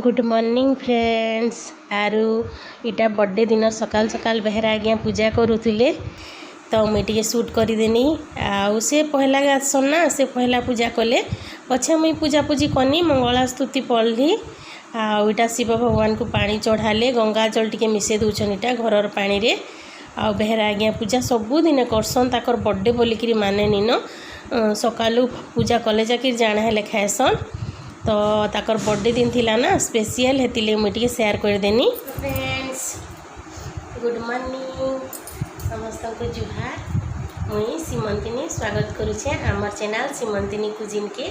Good morning friends. आरु इटा birthday दिन सकाल सकाल बेहरा आज्ञा पूजा करुले तो मुझे शूट करदेनी आउ से पहला आसन ना से पहला पूजा कले पछे मुई पूजा पूजी कनी मंगला स्तुति पढ़ली आईटा शिव भगवान को पानी चढ़ाले गंगा जल टे मिसे दूचन इटा घर पानी रे आ बेहरा आज्ञा पूजा सबुदिन करसन ताकर बर्थडे बोलिकी माने निन सकालू पूजा कले जाकि जाना हेले खाएसन तो ताकर बर्थडे दिन थिला ना स्पेशल हेतिले मुझे शेयर करदेनी। फ्रेंड्स गुड मॉर्निंग समस्त को जुहार। मुई सीमंतिनी स्वागत करुचे आमर चैनल सीमंतिनी कुजिन के।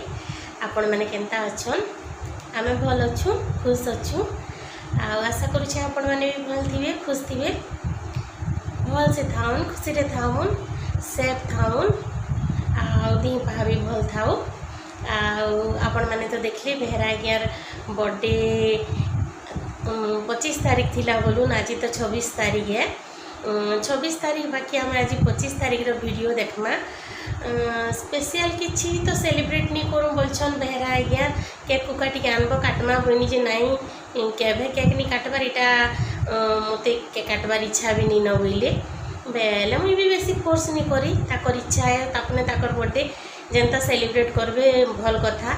आपण माने केनता अछन? आमे भल अच्छु खुश अच्छु आशा करुचे आपण माने भी भल थिबे खुश थिबे भल से थाउन खुशी रे थाउन सेफ थाउन दी पहा भी भल थाउ। आपण माने तो देखले बेहरा आज्ञार बर्थडे 25 तारीख थिला बोलून आज तो 26 तारीख है 26 तारीख बाकी आम आज 25 तारीख रो वीडियो देखमा। स्पेशल किछि तो सेलिब्रेट नहीं करूँ बोलछन बेहरा आज्ञा केक कुका टी आनब काटमा बोनी जे नहीं केभे केक नहीं काटबार इटा मते केक काटबार इच्छा भी नहीं न बोले बेले मुई भी बेसी फोर्स नहीं करी ताकर इच्छा है तापने ताकर बर्थडे जेनता सेलिब्रेट करबे भल कथा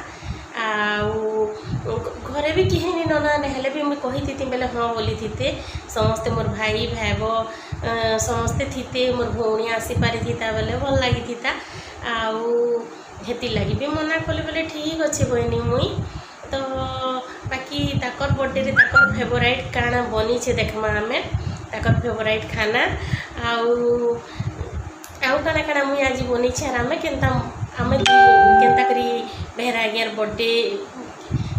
घरे भी कहीं नहीं नना नहले भी मुझे कही थी बेले हाँ बोली थी समस्ते मोर भाई भाव समस्ते थीते मोर भौणी आसी पारी थीता बेले भल लगी था हेती लगी भी मना कले बोले ठीक अच्छे बहनी मुई तो बाकी ताकर बर्थडे रे ताकर फेवरेट काना बनी छे देखमा हमें ताकर फेवरेट खाना आउ काना काना मुई आज बनी छे आराम केनता आमे केनता करी बेहरा आज्ञार बर्थडे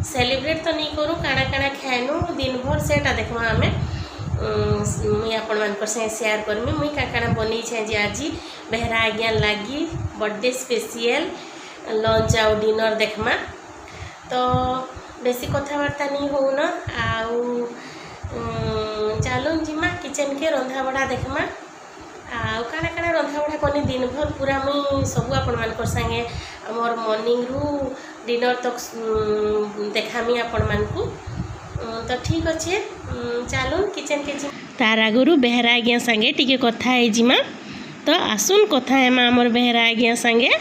सेलिब्रेट तो नहीं करूँ काना काना खाएनु दिन भर सेटा देखमा आमे मुई आपण मानकर से शेयर करमी मुई काना बनी छे जे आज बेहरा आज्ञा लगी बर्थडे स्पेशल लंच आउ डिनर देखमा तो बेसी कथबार्ता नहीं हो न आउ चलो जिमा किचन के रंधा बड़ा देखमा आउ काना काना रंधा बड़ा कनी दिन भर पूरा मुई सब आपण मानकर संगे मोर मॉर्निंग रु डिनर तक देखामी आपण मानकू तो ठीक अच्छे चलो किचन के तार आगुरु बेहरा आज्ञा संगे टिके कथा है जिमा तो आसुन कथा है आमर बेहरा आज्ञा संगे।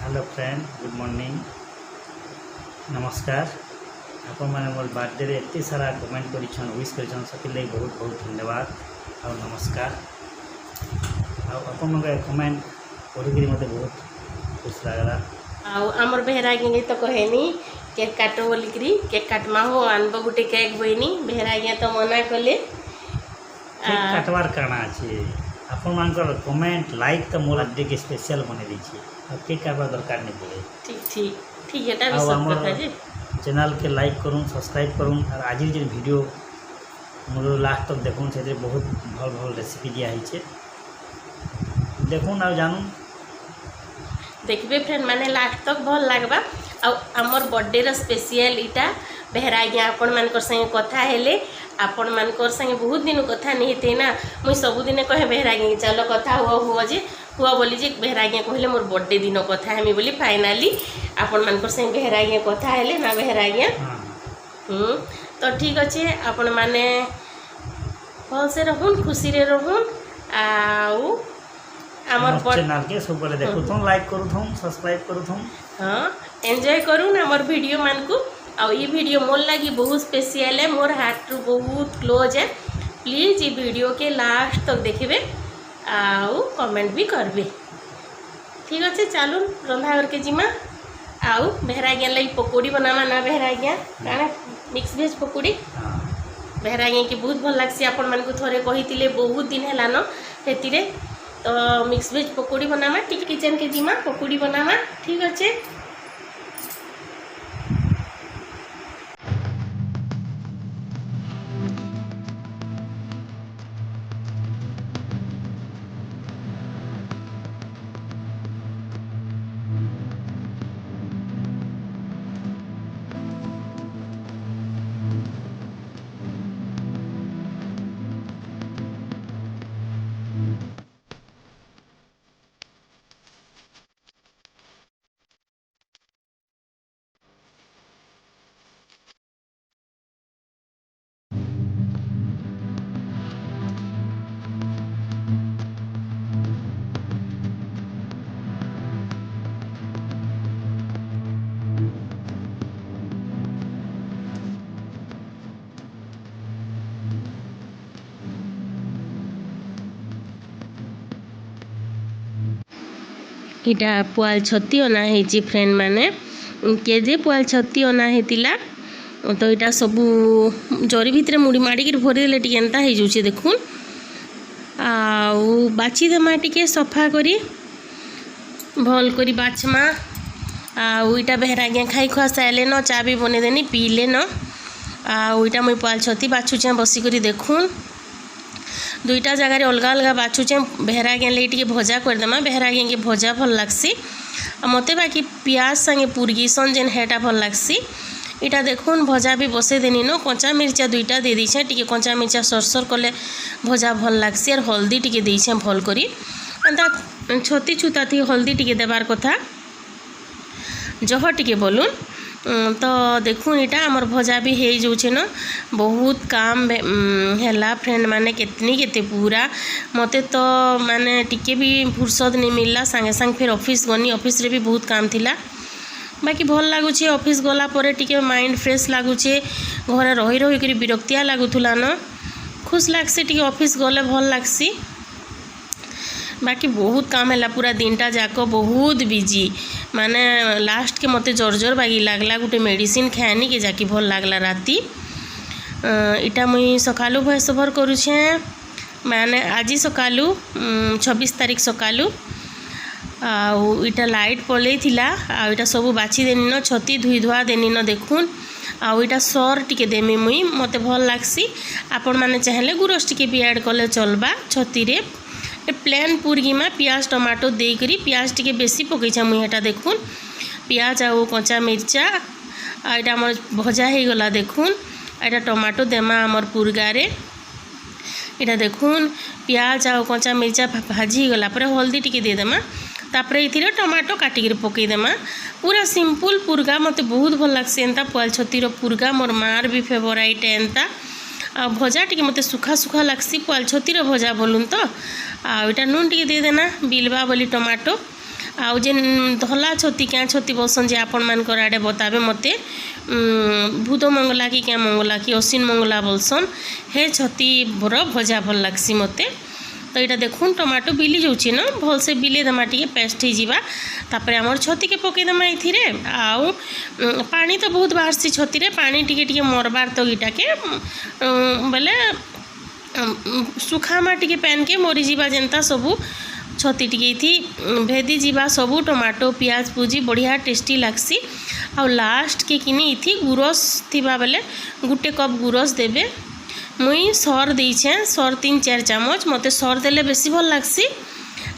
हेलो फ्रेंड गुड मॉर्निंग नमस्कार। आपण मैंने मोर बर्थडे रे एते सारा कमेंट करिछन विश करिछन सके लई बहुत बहुत धन्यवाद और नमस्कार। आपण कमेंट पढ़ी मते बहुत खुश लागला। आमर बेहरा आज्ञा तो कहेनी केक काटो बोलिकी केक काटमा हो आनब गुटे केक बहनी बेहरा आज्ञा तो मना कले केक काटवार काना अछि आपण मानकर कमेंट लाइक तो मोर बर्थडे के स्पेशल बने दी छी और केक काटवा दरकार नहीं पड़े। ठीक ठीक ठीक एटा भी सब कथा जे चैनल के लाइक करूँ सब्सक्राइब करूँ और आज जो वीडियो मोर लास्ट तक देखूँ से बहुत भल भल रेसिपी दिया है देखूँ ना जानूँ देखबे फ्रेंड माने लास्ट तक भल लागबा आमर बर्थडे रो स्पेशल इटा बेहरा आज्ञा आपण मानकर संगे कथा हेले आपण मानकर संगे बहुत दिन कथा नहीं थे ना मुई सबुदिन कहे बेहरा आज्ञा चलो कथा हुआ जे हुआ बोली जे बेहरा आज्ञा कहले मोर बर्थडे दिन कथा हेमी बोली फाइनाली आपण मानकर संगे बेहरा आज्ञा कथा हेले ना बेहरा आज्ञा तो ठीक अच्छे आपण माने भल से रहून खुशी रे रहून आउ आमर चैनल के सब बोले देखुथुन लाइक करूथुन सब्सक्राइब करूथुन हाँ एंजॉय करूँ आमर वीडियो मान को आ ये वीडियो मोर लगी बहुत स्पेशल है मोर हार्ट टू बहुत क्लोज है प्लीज ये वीडियो के लास्ट तक देखिए आउ कमेंट भी करबे ठीक अच्छे चलो रंधा घर के जिमा आउ बेहरा आज्ञा लगी पकोड़ी बनावा ना बेहरा आज्ञा काना मिक्स वेज पकोड़ी बेहरा आज्ञा की बहुत भल लगसी आपण मान को थोड़े कही बहुत दिन है न हेती तो मिक्स वेज पकोड़ी बनावा ठीक किचन के जिमा पकोड़ी बनावा ठीक अच्छे। इटा पुआल छती अना है फ्रेंड माने केजे पुआल छती अना हेतिला तो इटा सबू जरी भितर मुड़ी माड़ी भरीदेले टी एंता हो जाऊे देखुन आउ बाची देमा टिके सफा करी भल करी बाछमा आउ इटा बेहरा गया खाई खुआ सारे न चा भी बनेदेनी पीले न आउ इटा मुई पुआल छती बाछुचे बसिक देखुन दुईटा जगार अलग अलग बाछुचे बेहरा गया ले टिके भजा करदेमा बेहरा गया के भजा भल लगसी मते बाकी पियाज संगे पुरगीसन जेन हेटा भल लगसी इटा देखुन भजा भी बसे देनी न कंचा मिर्चा दुईटा दे दीछे टिके कंचा मिर्चा सरसर कले भजा भल लगसी और हल्दी टिके देछे भल करी एंता छती छुता थी हल्दी टिके देबार कथा जह टिके बोलून तो देखुन इटा आमर भजा भी हो जाऊे न बहुत काम है फ्रेंड माने केतनी केते पूरा मते तो माने टिके भी फुर्सत नहीं मिलला सांगे सांग फिर ऑफिस गनी ऑफिस रे भी बहुत काम थिला बाकी भल लगुचे ऑफिस गला परे टिके माइंड फ्रेश लगुचे घरे रही रही करी विरक्तिया लगुला न खुश लागसी टिके ऑफिस गले भल लागसी बाकी बहुत काम है पूरा दिनटा जाक बहुत बिजी माने लास्ट के मते जोर जोर बागी लागला गोटे मेडिसिन खाएनी के जाकि भल लागला राती इटा मुई सकालू भैंस भर करुछे माने आज सकालू 26 तारीख सकालू आउ इटा लाइट पलई थिला आउ इटा सब बाछी देनी न छती धुई धुआ देनी न देखुन आउ इटा सर टिके देमी मुई मते भल लागसी आपण माने चाहेले गुरस टिके भी ऐड कले चलबा छती रे प्लेन पुरगीमा पियाज टमाटो देकरी पियाज टिके बेसी पकईछा मुई हेटा देखुन पियाज आउ कंचा मिर्चा आइटा आमर भजा हो गला देखुन एटा टमाटो देमा आमर पुरगारे इटा देखुन पियाज आउ कंचा मिर्चा भाजी गला पर हल्दी टिके दे देमा तापरे इथिरे टमाटो काटिक पकई देमा पूरा सिंपल पुरगा मते बहुत भल लागसी एंता पुआल छतीर पुरगा मोर मार भी फेवराइट एंता आ भजा टिके मते सुखा सुखा लागसी पुआल छतीर भजा बोलून तो आटा नून टिके दे देना बिलबा बोली टमाटो आउ जेन धला छती क्या छती बसन जे आपण मानकर आड़े बताबे मते भूत मंगला कि क्या मंगला कि अश्विन मंगला बोलसन हे छती भर भजा भल लागसी मते तो यहाँ देखुन टमाटो बिली जाऊँगी न भल से बिले देमा टिके पेस्ट हो जावा तापर आमर छती के पकई देमा इथिरे आउ पानी तो बहुत बाहर छती रे पानी टिके टिके मरबार तो इटा के बोले सुखामा टिके पैन के मरीजा जेनता सबू छती टिके थी भेदी जीवा सबू टमाटो पियाज पूजी बढ़िया टेस्टी लागसी आउ लास्ट के किनी इथी गुरस थिबा बेले गुटे कप गुरस देबे मुई सर देछे सर 3-4 चामच मते सर देले बेसी भल लागसी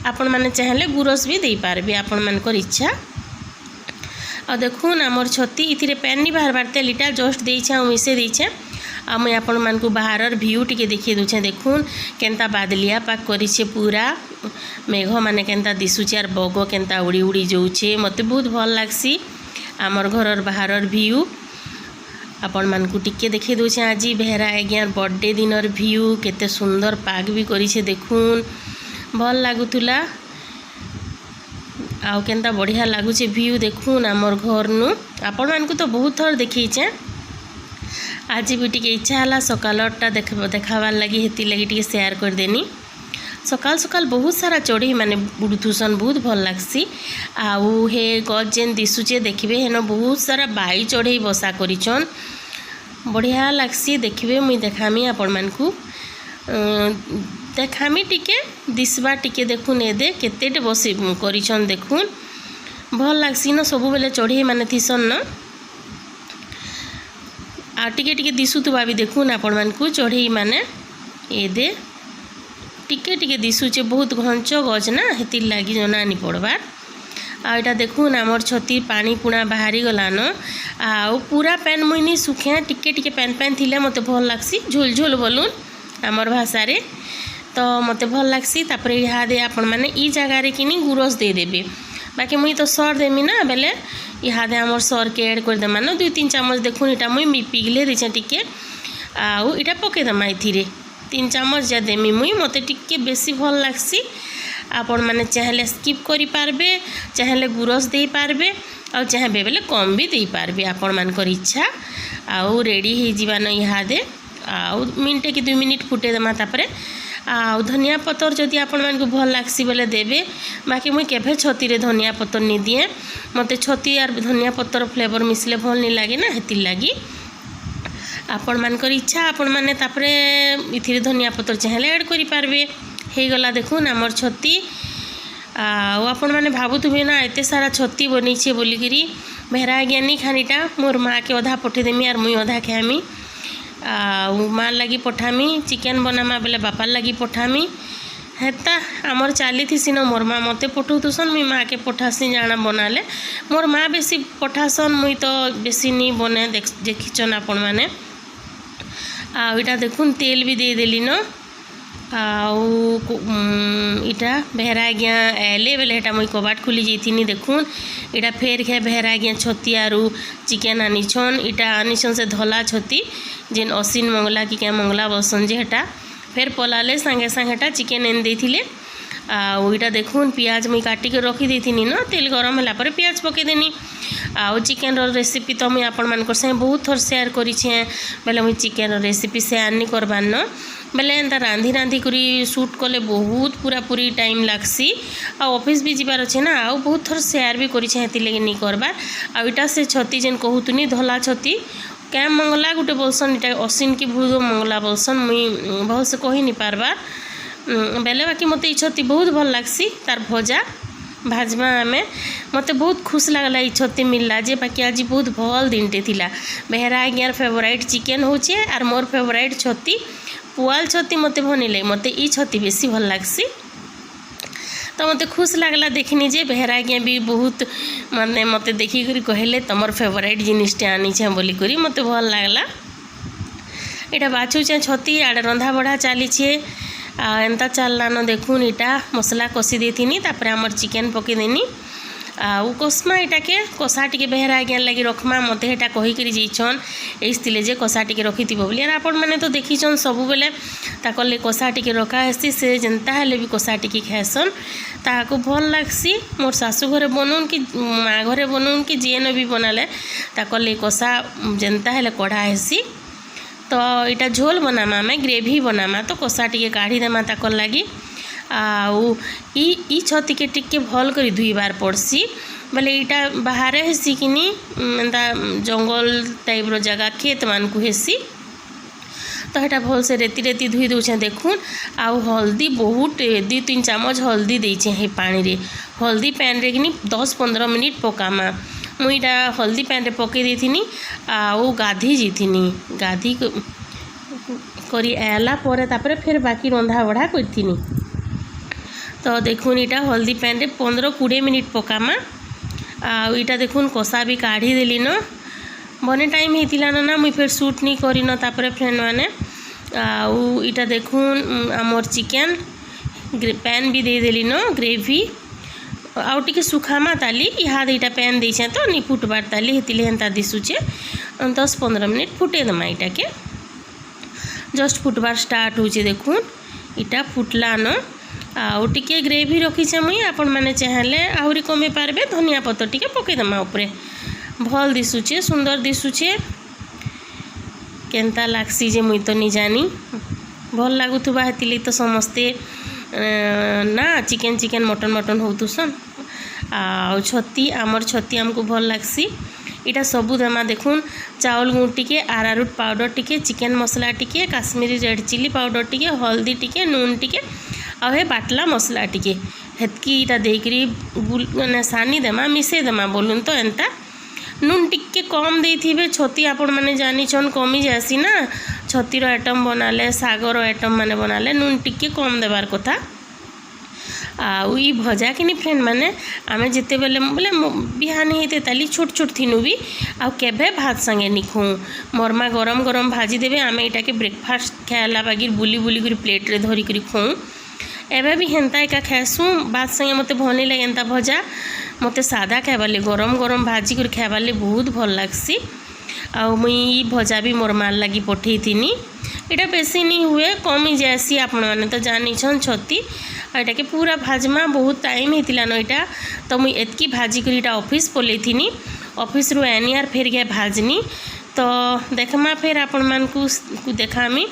आपण माने चाहेले गुरस भी दे पारबे आपण मानकर इच्छा आ देखुन आमर छती इथिरे पैन नि बाहर बार तेलिटा जस्ट देछे आ मिसे देछे आ मुई आपण मानकु बाहरर व्यू टिके देखि दुछे देखुन केनता बादलिया पाक करिछे पूरा मेघ माने केनता दिसुचे आर बग केनता उड़ी उड़ी जाउछे मते बहुत भल लागसी आमर घरर बाहरर व्यू आपण मानकु टिके देखि दोछे आज बेहरा आज्ञार बर्थडे दिनर व्यू केते सुंदर पाग भी करिछे देखुन भल लागुतुला आउ केनता बढ़िया लागुछे व्यू देखुन आमर घर नु आपण मानकु तो बहुत थर देखिछे आज भी टिके इच्छा हला सकालटा देखाबार लगी हेती लगी टिके शेयर कर देनी सकाल सकाल बहुत सारा चढ़ई माने बुड़ुथुसन बहुत भल लागसी आउ हे गज जेन दिसुचे देखिबे हेन बहुत सारा बाई चढ़ई बसा करिछन बढ़िया लागसी देखिबे मुई देखामी आपण मानकु देखामी टिके दिसबा टिके देखुन एदे केतेटे बसी करिछन देखुन भल लागसी न सब बेले चढ़ई माने थिसन न आ टिके टिके दिसुतुबा भी देखुन आपण मानकु चढ़ई माने एदे टिके टिके दिसुचे बहुत घंच गज ना हेतिर लगी जना नहीं पड़बार आटा देखुन आमर छती पानी पुणा बाहरी गलान आउ पूरा पैन मुई नहीं सुखे टिके टिके पैन पैन थिले मते भल लागसी झोल झोल बोलून आमर भाषा रे तो मते भल लागसी तापर इहादे आपण माने ई जगह रे किनी गुरस दे देबे बाकी मुई तो सर देमी ना बेले इहादे आमर सर के ऐड कर देमा न 2-3 चामच देखुन इटा मुई पिघले देछे टिके आउ इटा पके देमा इथिरे 3 चामच जा देमी मुई मते टिके बेसी भल लागसी आपण माने चाहेले स्किप करि पारबे चाहेले गुरस दे पारबे आ चाहेबे बेले कम भी दे पारबे आपण मानकर इच्छा आउ रेडी हे जीवान इहादे आउ मिनटे कि 2 मिनिट फुटे देमा तापरे आ धनिया पतर जदि आपण मानकु भल लागसी बेले देबे बाकी मुई केभे छती रे धनिया पतर नि दिए मते छती आर धनिया पतर फ्लेवर मिसले भल नि लागे ना हेति लागी आपण मानकर इच्छा आपण माने तापरे इथिरे धनिया पतर चाहेले ऐड करि पारबे हे गला देखुन हमर छती आपण माने भाबुथुबे ना एते सारा छती बनिछे बोलिगिरी भेरा ज्ञानी खानीटा मोर माँ के अधा पठे देमी आर मुई अधा खामी माँ लगी पठामी चिकेन बनामा बेले बापार लगी पठामी हेता आमर चली थी न मोर माँ मते पठाउथुसन मुई माँ के पठासी जाना बनाले मोर माँ बेसी पठासन मुई तो बेसी नहीं बने देखिछन आपण माने आटा देखुन तेल भी दे देली न इटा भेरा आज्ञा एले बेले हेटा मुई कबाट खुली जाइथिनी देखुन इटा फेर खे भेरा आज्ञा छती आरु चिकेन आनिछन इटा आनिछन से धला छती जेन असीन मंगला कि क्या मंगला बसन जे हेटा फेर पलाले सांगे सांगे हेटा चिकेन एन देथिले आटा देखुन पियाज मुई काटी के रखी देथिनी न तेल गरम होला पर पियाज पके देनी चिकेन रेसिपी तो मुई आपण मानकर से बहुत थर शेयर करिछे बेले मुई चिकेन रेसिपी शेयर नहीं करबार न बेले एंता रांधि रांधि करी शूट कले बहुत पूरा पूरी टाइम लागसी ऑफिस भी जीवार अच्छे ना बहुत थर शेयर भी करिछे हेति लगे नहीं करबार इटा से छती जेन कहूतुनी धला छती क्या मंगला गुटे बोलसन इटा असीन की भूद मंगला बोलसन मुई बहुत से कही नहीं पारबार बेले बाकी मत छती बहुत भल लागसी तार भजा भाजमा आमे मते बहुत खुश लगला ई छती मिलला जे बाकी आज बहुत भल दिनटे थिला बेहरा आज्ञार फेवरेट चिकेन होचे आर मोर फेवरेट छती पुआल छती मते भनिले मते ई छती बेसी भल लागसी तो मते खुश लगला देखनी जे बेहरा आज्ञा भी बहुत माने मते देखी करी कहले तमर फेवरेट जिनिसटे आनी छे बोली करी मते भल लागला एटा बाछुचे छती आड़े रंधा बढ़ा चली छे एंता चलला न देखुन इटा मसला कषि देथिनी तापर हमर चिकेन पके देनी कस्मा इटा के कषा टिके बेहरा आज्ञा लगी रखमा मते हेटा कही करी जइछन एइस्तिले जे कषा टिके रखिथिबो बोली आर आपण माने तो देखिछन सब बेले ताकले कषा टिके रखा हेसी से जेंता हेले भी कषा टिके खाएसन ताको भल लागसी मोर सासू घरे बनउन कि माँ घरे बनउन कि जेन भी बनाले ताकले कषा जेंता हेले कढ़ा हेसी तो इटा झोल बनामा मैं ग्रेवी बनामा तो कषा टिके काढ़ी देमा ताकर लगी ई छती के टिके भल करी धुईबार पड़सी बोले इटा बाहर हेसी कि एंता जंगल टाइप रो जगह खेत मान को हेसी तो हेटा भल से रेती रेती धुई दौचे देखुन हल्दी बहुत 2-3 चामच हल्दी देछे हे पानी रे हल्दी पैन रे कि 10-15 मिनिट पकामा मुईटा हल्दी पैन रे पके देथिनी गाधी जीथिनी गाधी करी आला परे तापरे फिर बाकी रंधा बढ़ा करथिनी तो देखुन इटा हल्दी पैन रे 15-20 मिनिट पकामा इटा देखुन कषा भी काढ़ी देली न बने टाइम हेतिला ना मुई फिर शूट नहीं करी न तापरे फ्रेंड माने इटा देखुन आमर चिकेन पैन भी दे देली न ग्रेवी आउ टिके सुखामा ताली इहाद इटा पैन देछे तो नि फुटबार ताली हेतिले हेंता दिसुचे 10-15 मिनिट फुटे दमा इटा के जस्ट फुटबार स्टार्ट होचे देखुन इटा फुटला न आउ टिके ग्रेवी रखीचे मुई आपण माने चाहले आहुरी कमे पारबे धनिया पत्तर टिके पके दमा ऊपरे भल दिसुचे सुंदर दिसुचे केंता लागसी जे मुई तो नि जानी भल लागुथुबा हेतिले तो समस्ते ना चिकेन चिकेन मटन मटन होतुसन छती आमर छती आमको भल लागसी इटा सबू देमा देखुन चावल गुड़ टिके आरारूट पाउडर टिके चिकेन मसला टिके काश्मीरी रेड चिली पाउडर टिके हल्दी टिके नून टिके आ हे बाटला मसला टिके हेतकी इटा देकरी माने सानी देमा मिसे देमा बोलून तो एंता नून टिके कम देथिबे छती आपण माने जानी छन कमी जासी ना छतीर आइटम बनाले सागर आइटम माने बनाले नून टिके कम देबार कथा ई भजा कि फ्रेंड माने आमे जिते बेले बोले बिहानी हेते ताली छोट छोट थिनु भी आ केबे भात संगे निखु मरमा गरम गरम भाजी देबे आमे इटा के ब्रेकफास्ट खाला बागिर बुली बुली कर प्लेट रे धरी करी खौ एबे भी हेंता एका खासू भात संगे मते भल लगे एंता भजा मते सादा खाइबाले गरम गरम भाजी कर खाइबाले बहुत भल लागसी आ मुई भजा भी मोर माल लगी पठे थी इटा बेसी नहीं हुए कमी जासी आपण माने तो जानी छन छती एटा के पूरा भाजमा बहुत टाइम हेतिला न इटा तो मुई एतकी भाजी कर इटा ऑफिस पले थी ऑफिस रु एनियार फेर गए भाजनी तो देखमा फिर आपण मान को देखामी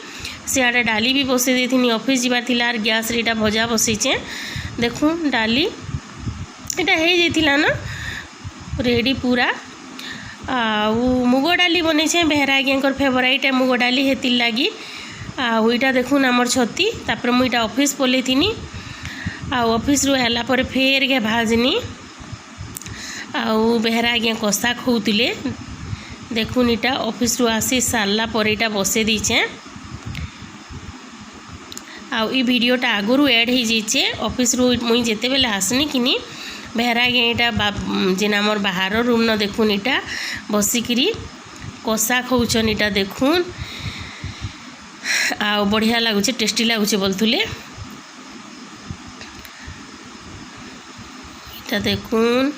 सियाड़े डाली भी बसई देथिनी ऑफिस जीवार थिला आर गैस रे इटा भजा बसईचे देखू डाली इटा हो जाइथिला ना रेडी पूरा आउ मुग डाली बनईछे बेहरा आज्ञा फेवराइट है मुग डाली हेतिर लगी आउ इटा देखून आमर छती तापर मुझा ऑफिस पलैथिनी आउ ऑफिस रु हैला पर फेर के भाजनी आउ बेहरा आज्ञा कषा खोउतिले देखून इटा ऑफिस रु आसी सारला पर इटा बसे दीचे आउ ई वीडियोटा आगुरु ऐड हो जाइए ऑफिस रु मुई जेते बेले आसनी किनी बेहरा आज्ञा इटा जेन आमर बाहर रूम न देखून इटा बसिकी कषा खोचन इटा देखून आ बढ़िया लगुच टेस्टी लगुच बोलथुले इटा देखून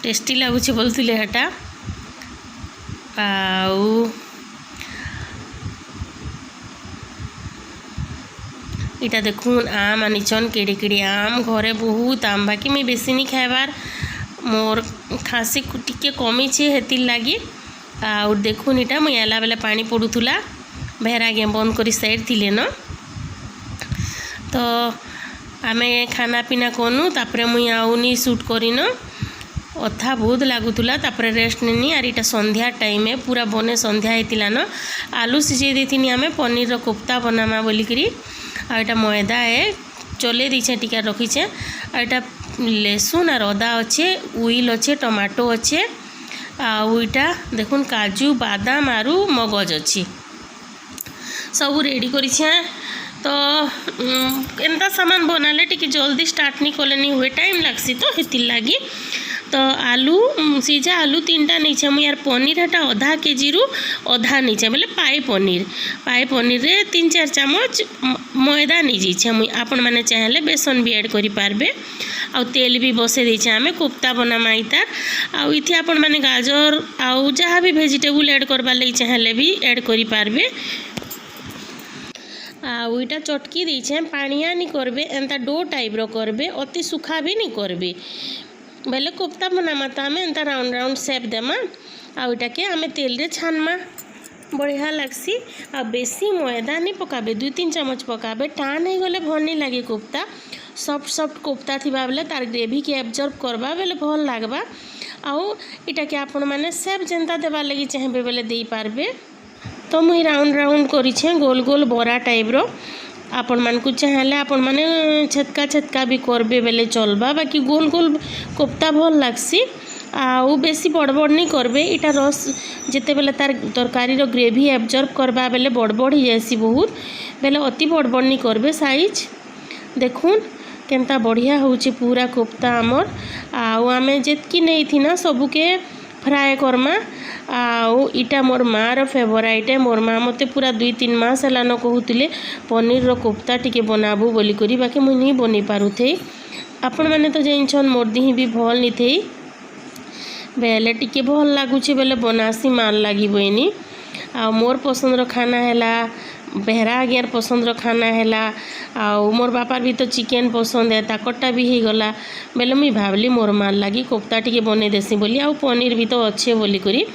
टेस्टी लगुच बोलथुले हटा आउ इटा देखून आम आनीचन केड़े केड़े आम घरे बहुत आम बाकी मुई बेसी नहीं खाइबार मोर खाँसी टिके कमी हेतिर लगी आउ देखून इटा मुई आला बेले पानी पड़ूला बेहरा आज्ञा बंद करी साइड थिले न तो आमे खाना पीना कनु तापरे मुई आउनी शूट करिन अथा बहुत लगुला तापरे रेस्ट नेनी आर इटा संध्या टाइम है पूरा बने संध्या होता न आलू सिझे देथिनी आमे पनीर रो कोफ्ता बनामा बोलिकी आ इटा मैदा है चले दीछे टिका रखीचे आ इटा लहसुन और अदा अच्छे उइल अच्छे टमाटो अच्छे आउ इटा देखुन काजू बादाम आरु मगज अच्छी सब रेडी करिछे तो एंता सामान बनाले टिके जल्दी स्टार्ट नहीं कले नहीं हुए टाइम लगसी तो हेतिर लगी तो आलू सीझा आलू 3टा नहीं मुझे यार पनीर हटा अधा केजी रु अधा नहीं बोले पाए पनीर रे 3-4 चामच मैदा नहीं जाइए मुई आपण मैंने चाहले बेसन भी ऐड करि पारबे आउ तेल भी बसे देछे आमे कोफ्ता बनामा इतार आउ इथि आपण मैंने गाजर आउ जहाँ भी वेजिटेबल ऐड करबा लई चाहले भी ऐड करि पारबे आउ इटा चटकी देछे पानिया नहीं करबे एंता डो टाइप रो करबे अति सुखा भी नहीं करबे बेले कोफ्ता बनामा तो आम एंता राउंड राउंड सेप देमा आउटा के आम तेल रे छानमा बढ़िया लगसी आ बेसी मैदा नहीं पकाबे 2-3 चामच पकाबे टान हो गले भल नहीं लगे कोफ्ता सॉफ्ट सॉफ्ट कोफ्ता थिबा बेले तार ग्रेवी के एब्जॉर्ब करबा बेले भल लागबा आउ इटा के आपण माने सेप जेंता देबा लगी चाहबे बेले देई पारबे तो मुई राउंड राउंड करिछे गोल गोल बरा टाइप रो आपण मान को चाहले आपण माने छतका भी करबे बेले चलबा बाकी गोल गोल कोफ्ता भल लागसी आउ बेसी बड़ बड़ नहीं करबे इटा रस जेते बेले तार तरकारी रो ग्रेवी एब्जॉर्ब करबा बेले बड़ बड़ ही जासी बहुत बेले अति बड़ बड़ नहीं करबे साइज देखून केनता बढ़िया होची पूरा कोफ्ता आमर आउ आमे जेतकी नहीं थी ना सबके फ्राए करमा आउ इटा मोर मार फेवराइट है मोर माँ मते पूरा 2-3 मास हेलान कहूतिले पनीर रो कोफ्ता टिके बनाबू बोली करी बाकी मुई नहीं बनी पारुथे आपण माने तो जाइछन मोर दिही भी भल नहीं थे बेले टिके भल लागुचे बेले बनासी माल लागिबोनी आ मोर पसंद रो खाना हैला बेहरा आज्ञार पसंद रो खाना हैला आउ मोर बापार भी तो चिकेन पसंद है ताकटा भी हो गला बेले मुई भावली मोर माल लगी कोफ्ता टिके बने देसी बोली आउ पनीर भी तो अच्छे बोली करी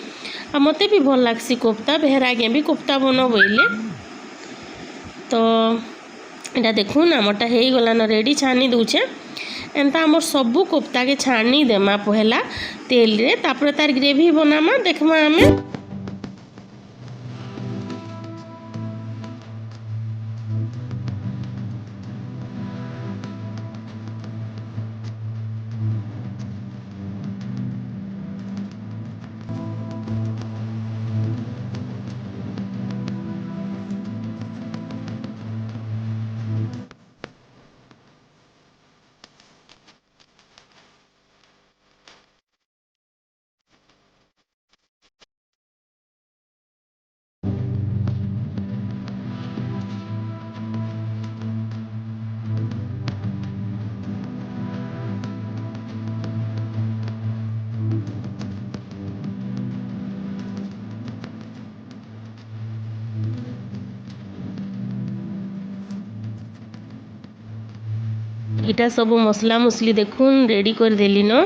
आ मते भी भल लागसी कोफ्ता बेहरा आज्ञा भी कोफ्ता बनो बोले तो इटा देखून आमरटा हो गलान रेडी छानी दूचे एंता आमर सबू कोफ्ता के छानी देमा पहला तेल रे तापर तार ग्रेवी बनामा देखमा आमे इटा सब मसला मुसली देखून रेडी कर देली न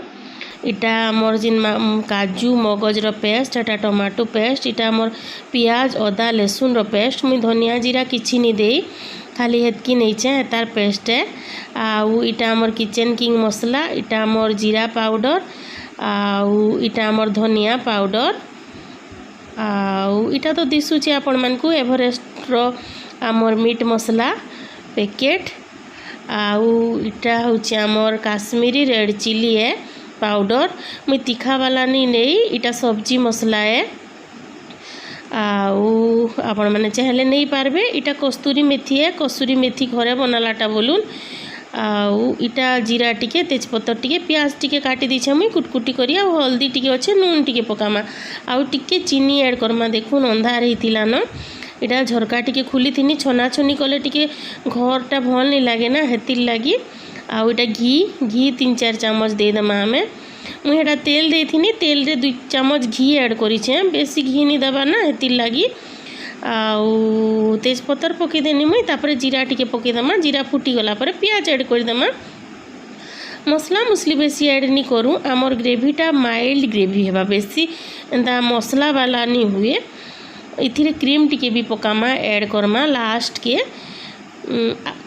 इटा आमर जिन काजू मगजर पेस्ट, एटा टमाटो पेस्ट, इटा आमर पियाज अदा लहसुन रो पेस्ट। मुई धनिया जीरा किछि नहीं दे खाली हेतकी नहीं तार पेस्ट है। आउ इटा आमर किचन किंग मसला, इटा आमर जीरा पाउडर, आउ इटा आमर धनिया पाउडर, आउ इटा तो दिशुचे आपण मानकू एवरेस्ट रो आमर मीट मसला पैकेट, आउ इटा होची आमर काश्मीरी रेड चिली है पाउडर। मुई तीखा वाला नहीं इटा सब्जी मसला है। आउ आपण मैंने चाहले नहीं पारबे। इटा कस्तूरी मेथी है, कस्तूरी मेथी घरे बनालाटा बोलून। आउ इटा जीरा टिके तेजपत्तर टिके प्याज टिके काटी दीछे मुई कुटकुटी करी, आ हल्दी टिके अच्छे नून टिके पकामा, आउ टिके चीनी ऐड करमा। देखुन अंधार होइतिला न, इटा झरका टिके खुली थी छना छनी कले टिके घरटा भल नहीं लगे ना, हेतिर लगी। आउ इटा घी 3-4 चामच दे दमा हमें। मुझे एटा तेल दे थी, तेल रे 2 चामच घी ऐड करी, बेसी घी नहीं दबा ना हेतिर लगी। आउ तेजपत्तर पकई देनी मुई, तापर जीरा टिके पकई दमा। जीरा फुटी गला पर प्याज ऐड कर दमा। मसला मुसली बेसी ऐड नहीं करूँ, आमर ग्रेवीटा माइल्ड ग्रेवी है, बेसी एंता मसला वाला नहीं हुए। इथिरे क्रीम टिके भी पकामा ऐड करमा लास्ट के।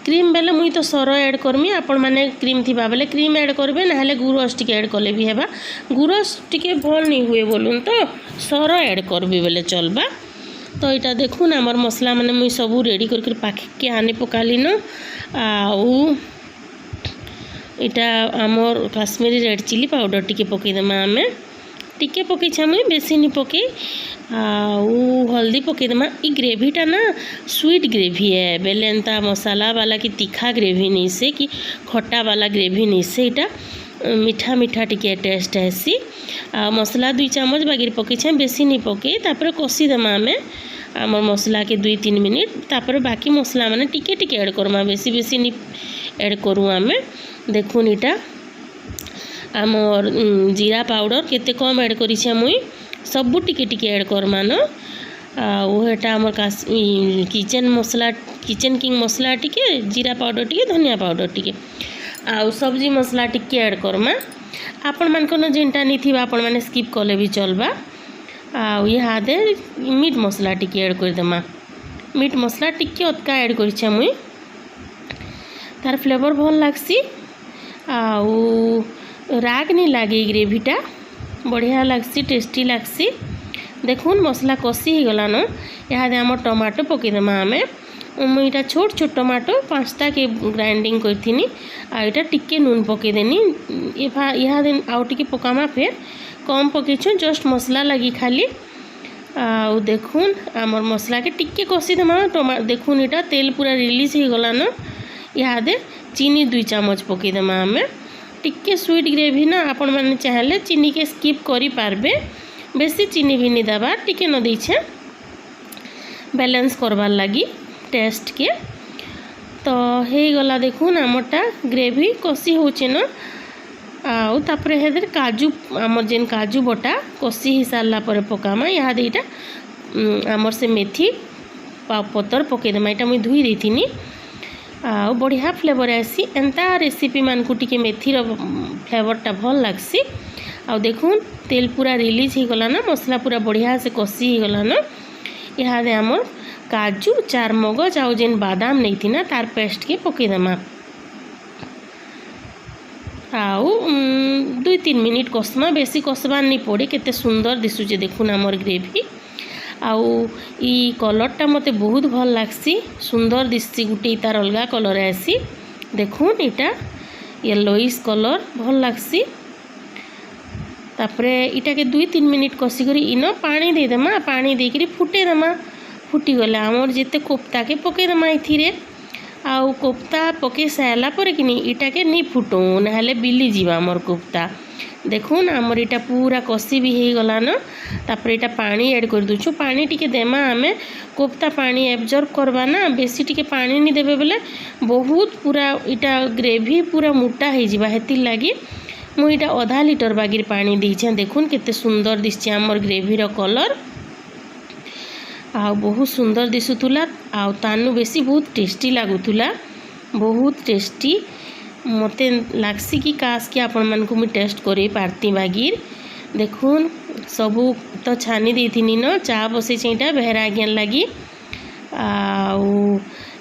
क्रीम बेले मुई तो सर ऐड करमी, आपण माने क्रीम थिबा बेले क्रीम ऐड करबे, नाहले गुरस टिके ऐड कले भी हेबा। गुरस टिके भल नहीं हुए बोलून तो सर ऐड करबी बेले चलबा। तो इटा देखुन आमर मसला माने मुई सबू रेडी करके पाखे के आने पकाली न। आउ इटा आमर काश्मीरी रेड चिली पाउडर टिके पकई देमा आमे, टिके पकई छा मुई बेसी नहीं पकई। आउ हल्दी पकई देमा। ई ग्रेवीटा ना स्वीट ग्रेवी है, बेले एंता मसाला वाला कि तीखा ग्रेवी नहीं से कि खट्टा वाला ग्रेवी नहीं से, इटा मीठा मीठा टिके टेस्ट है सी। आ मसला 2 चामच बागिर पकई छे, बेसी नहीं पकई। तापर कषी देमा आमे आमर मसला के 2-3 मिनिट। तापर बाकी मसला माने टिके टिके ऐड करमा, बेसी बेसी नहीं ऐड करूँ आमे। देखुन इटा आमर जीरा पाउडर केते कम ऐड करी छे मुई, सबू टिके टिके ऐड करमा न। आटा आमर किचन मसला किचन किंग मसला टिके, जीरा पाउडर टिके, धनिया पाउडर टिके, आउ सब्जी मसला टिके ऐड करमा। आपण मानकर जेनटा नहीं थी आपण माने स्किप कले भी चलबा। आउ इहादे मीट मसला टिके ऐड कर देमा। मीट मसला टिके अतका ऐड कर छे मुई, तार फ्लेवर भल लागसी। आउ राग नहीं लगे ग्रेवीटा, बढ़िया लागसी, टेस्टी लागसी। देखुन मसला कषी हो गला न, इहादे आम टमाटो पकई देमा आमे। मुझे छोट छोट टमाटो 5टा के ग्राइंडिंग करथिनी, आ इटा टिके नून पकई देनी। इहादे आउ टिके पकामा, फेर कम पकईछु जस्ट मसला लगी खाली। आउ देखुन आमर मसला के टिके कषी देमा। देखुन इटा तेल पूरा रिलीज हो गला न, इहादे चीनी 2 चामच पकई देमा आमे। टिके स्वीट ग्रेवी ना, आपण माने चाहले चीनी के स्किप करी पारबे, बेसी चीनी भी नहीं दबा, टिके न देछे बैलेंस करवार लगी टेस्ट के। तो हे गला देखुन आमरटा ग्रेवी कषी होचे न। आउ तापरे हेदर काजू आमर जेन काजू बटा कषी हो सारा पर पकामा। इहादे इटा आमर से मेथी पत्तर पकई देमा। इटा मुई धुई देथिनी। आ बढ़िया फ्लेवर आसी, एंता रेसिपी मानकू टिके मेथीर फ्लेवरटा भल लागसी। आ देखुन तेल पूरा रिलीज हो गला ना, मसला पूरा बढ़िया से कषी हो गला ना। इहादे आमर काजू 4 मगज आउ जेन बादाम नहीं थी ना तार पेस्ट के पकई देमा। आउ 2-3 मिनिट कषमा, बेसी कषबार नहीं पड़े। केते सुंदर दिशुचे देखुन आमर ग्रेवी। आउ ई कलरटा मते बहुत भल लागसी, सुंदर दिससी, गुटे तार अलगा कलर आसी। देखुन इटा येलोइश कलर भल लागसी। तापरे इटा के 2-3 मिनिट कषी करी इनो पानी दे देमा। पानी देकरी फुटे देमा। फुटी गले आमर जेते कोफ्ता के पकई देमा इथिरे। आउ कोफ्ता पकई सारा पर कि इटा के नहीं फुटो, नाहले बिली जीवा आमर कोफ्ता। देखुन आमर इटा पूरा कषी भी हो गला न। तापर इटा पानी ऐड कर दूछु। पानी टिके देमा आमे, कोफ्ता पानी एब्जॉर्ब करवा ना, बेसी टिके पानी नहीं देबे बेले बहुत पूरा इटा ग्रेवी पूरा मोटा हो जिबा। हेतिर लागी मु इटा आधा लीटर बागिर पानी देछे। देखुन केते सुंदर दिसছে आमर ग्रेवीर कलर। आ बहुत सुंदर दिसुतुला, आ तानु बेसी बहुत टेस्टी लागुतुला, बहुत टेस्टी। मते लागसी कि काश कि आपण मानकु मुई टेस्ट करे पारती बागिर देखुन सबू तो छानी देथिनी न चा बसे छेटा बेहरा ज्ञान लगी आउ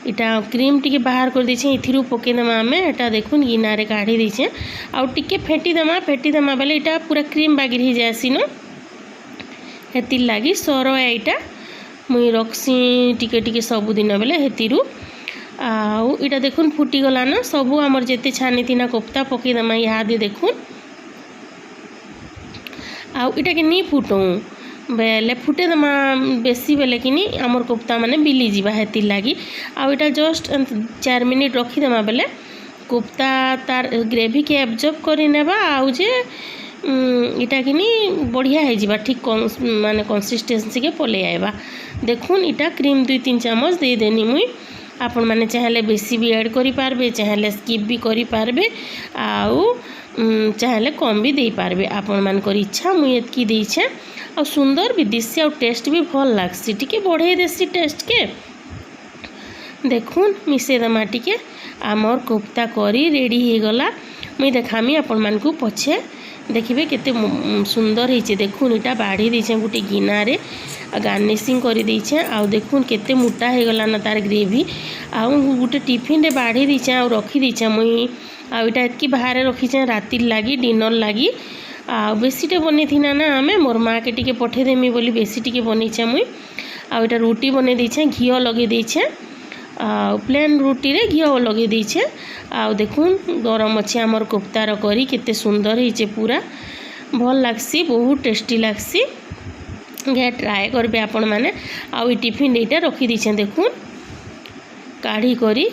इटा क्रीम टिके बाहर कर दीछे इथिरु पके दमा आमे एटा देखुन गिनारे काढ़ी दीछे आउ टिके फेटी दमा बेले इटा पूरा क्रीम बागिर ही जासी न हेतिर लागी सर एटा मुई रखसी टिके टिके सब दिन बेले हेतिरु आउ इटा देखुन फुटी गला न सबू हमर जेते छानी थिना कोफ्ता पके दमा इहादे देखुन आउ इटा के नी फुटू बेले फुटे दमा बेसी बेले कि आमर कोफ्ता माने बिली जीवा हेतिर लागी आउ इटा जस्ट 4 मिनिट रखी दमा बेले कोफ्ता तार ग्रेवी के एब्जॉर्ब करी नेबा आउ जे इटा कि बढ़िया है जीवा ठीक माने कंसिस्टेंसी के पले आइबा देखुन इटा क्रीम 2-3 चम्मच दे देनी मुई आपण माने चाहले बेसी भी ऐड करि पारबे चाहले स्किप भी करि पारबे आउ चाहले कम भी दे पारबे आपण मान कर इच्छा मुई एतकी देइछे आ सुंदर भी दिसी आ टेस्ट भी भल लागसी टिके बढ़े देसी टेस्ट के देखुन मिसे दमा टिके आमर कोफ्ता करी रेडी हो गला मुई देखामी आपण मान को पछे देखिबे केते सुंदर होइछे देखुन इटा बाढ़ी दीछे गुटे गिनारे गार्निशिंग करी दीछे आउ देखुन केते मोटा हो गला ना तार ग्रेवी आउ गुटे टिफिन रे बाढ़ी दीछे आउ रखी दीछे मुई आउ इटा एतकी बाहर रखीचे रातिर लागी डिनर लागी आउ बेसीटे बनै थिना ना आमे मोर माँ के टिके पठे देमी बोली बेसी टिके बनैछे मुई आउ इटा रोटी बनै दीछे घिओ लगे दीछे आउ प्लेन रोटी रे घिओ लगे दीछे आउ देखुन गरम अच्छे आमर कोफ्तार करी केते सुंदर होइछे पूरा भल लागसी बहुत टेस्टी लागसी घे ट्राए करबे आपण माने आउ ई टिफिन एटा रखी दीछे देखुन काढ़ी करी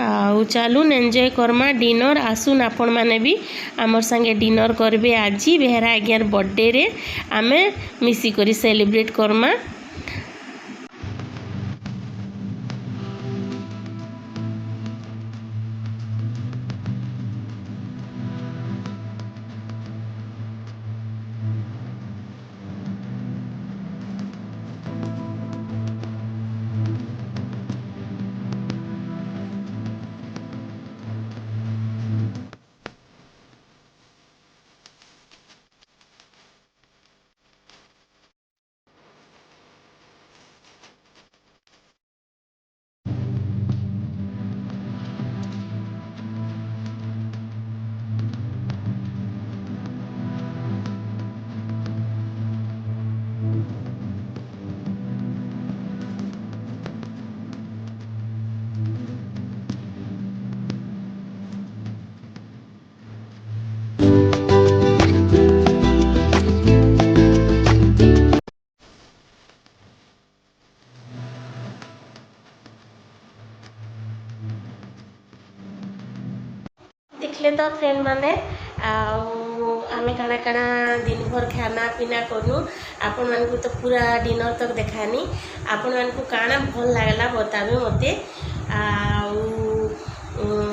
आउ चलून एंजॉय करमा डिनर आसुन आपण माने भी आमर संगे डिनर करबे आज बेहरा आज्ञार बर्थडे रे आमे मिसी करी सेलिब्रेट करमा देखले तो फ्रेंड माने आमे काना काना दिन भर खाना पीना करूँ आपण मानकु तो पूरा डिनर तक देखानी आपण मानकु काना भल लागला बताबे मते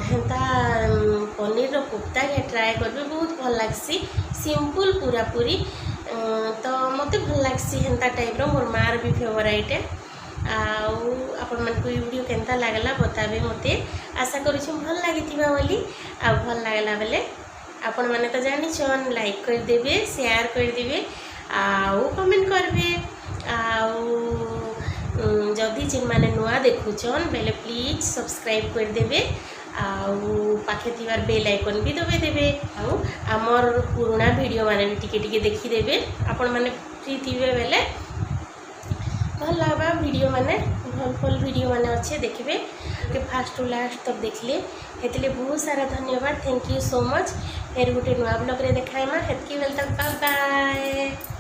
हेन्ता पनीर रो कोफ्ता के ट्राए करबे बहुत भल लागसी सिंपल पूरा पूरी तो मते भल लागसी हेन्ता टाइप रो मोर मार भी फेवरेट है आपण मानकु वीडियो केनता लागला बताबे मते आशा करूछु भल लागिथिबा बोली आ भल लागला बेले आपण माने तो जानि छन लाइक कर देबे शेयर कर देबे आउ कमेंट करबे आउ जदि जिन माने नुआ देखुछन बेले प्लीज सब्सक्राइब कर देबे आउ पाखे थिबार बेल आइकन भी दबे देबे आउ हमर पुराना वीडियो माने भी टिके टिके देखि देबे आपण माने फ्री थिबे बेले भल लागबा वीडियो माने भल भल वीडियो माने अच्छे देखिए के फास्ट टू लास्ट तक देखले हेतले बहुत सारा धन्यवाद थैंक यू सो मच फिर गोटे नुआ ब्लॉग रे देखाइमा हेतकी बेल तक बाय बाय।